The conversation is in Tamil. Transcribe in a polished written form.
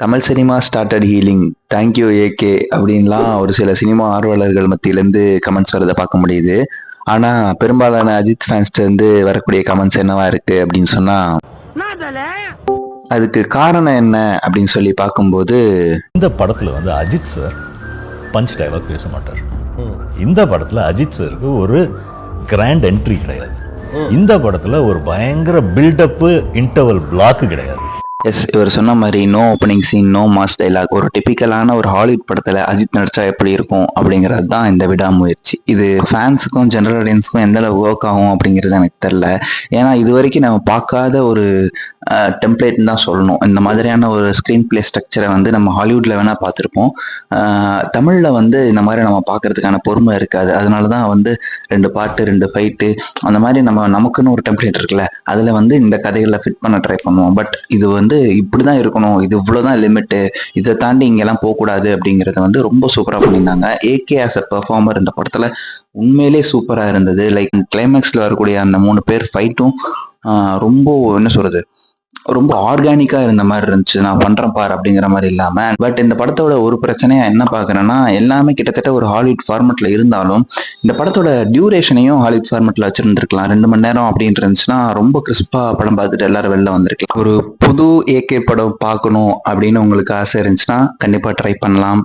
Tamil cinema started healing, thank you AK அப்படின்லாம் ஒரு சில சினிமா ஆர்வலர்கள் மத்தியிலேருந்து கமெண்ட்ஸ் வரதை பார்க்க முடியுது. ஆனால் பெரும்பாலான அஜித் ஃபேன்ஸ்லேருந்து வரக்கூடிய கமெண்ட்ஸ் என்னவா இருக்கு அப்படின்னு சொன்னால், அதுக்கு காரணம் என்ன அப்படின்னு சொல்லி பார்க்கும்போது, இந்த படத்தில் வந்து அஜித் சார் பஞ்ச் டயலாக் பேச மாட்டார். இந்த படத்தில் அஜித் சாருக்கு ஒரு கிராண்ட் என்ட்ரி கிடையாது. இந்த படத்தில் ஒரு பயங்கர பில்டப்பு இன்டர்வல் பிளாக்கு கிடையாது. எஸ், இவர் சொன்ன மாதிரி no opening scene, no mass dialogue. ஒரு டிப்பிக்கலான ஒரு ஹாலிவுட் படத்தில் அஜித் நடிச்சா எப்படி இருக்கும் அப்படிங்கிறது தான் இந்த விடாமுயற்சி. இது ஃபேன்ஸுக்கும் ஜென்ரல் ஆடியன்ஸுக்கும் எந்த அளவு ஒர்க் ஆகும் அப்படிங்கிறது எனக்கு தெரில. ஏன்னா இது வரைக்கும் நம்ம பார்க்காத ஒரு டெம்ப்ளேட்னு தான் சொல்லணும். இந்த மாதிரியான ஒரு ஸ்க்ரீன் பிளே ஸ்ட்ரக்சரை வந்து நம்ம ஹாலிவுட்டில் வேணால் பார்த்துருப்போம். தமிழில் வந்து இந்த மாதிரி நம்ம பார்க்கறதுக்கான பொறுமை இருக்காது. அதனால தான் வந்து 2 பாட்டு 2 ஃபைட்டு அந்த மாதிரி நமக்குன்னு ஒரு டெம்ப்ளேட் இருக்குல்ல, அதில் வந்து இந்த கதைகளை ஃபிட் பண்ண ட்ரை பண்ணுவோம். பட் இது வந்து இப்படி தான் இருக்கணும், இது இவ்வளோதான் லிமிட்டு, இதை தாண்டி இங்கெல்லாம் போகக்கூடாது அப்படிங்கிறத வந்து ரொம்ப சூப்பராக பண்ணியிருந்தாங்க. ஏகே ஆஸ் அ பெர்ஃபார்மர் இந்த படத்தில் உண்மையிலே சூப்பராக இருந்தது. லைக் கிளைமேக்ஸில் வரக்கூடிய அந்த 3 பேர் ஃபைட்டும் ரொம்ப என்ன சொல்கிறது, ரொம்ப ஆர்கானிக்காக இருந்த மாதிரி இருந்துச்சு. நான் பண்ணுறேன் பார் அப்படிங்கிற மாதிரி இல்லாமல். பட் இந்த படத்தோட ஒரு பிரச்சனையாக என்ன பார்க்குறேன்னா, எல்லாமே கிட்டத்தட்ட ஒரு ஹாலிவுட் ஃபார்மெட்டில் இருந்தாலும் இந்த படத்தோட டியூரேஷனையும் ஹாலிவுட் ஃபார்மெட்டில் வச்சுருந்துருக்கலாம். 2 மணி நேரம் அப்படின்னு இருந்துச்சுன்னா ரொம்ப கிறிஸ்பாக படம் பார்த்துட்டு எல்லாரும் வெளில வந்திருக்கலாம். ஒரு புது ஏகே படம் பார்க்கணும் அப்படின்னு உங்களுக்கு ஆசை இருந்துச்சுன்னா கண்டிப்பாக ட்ரை பண்ணலாம்.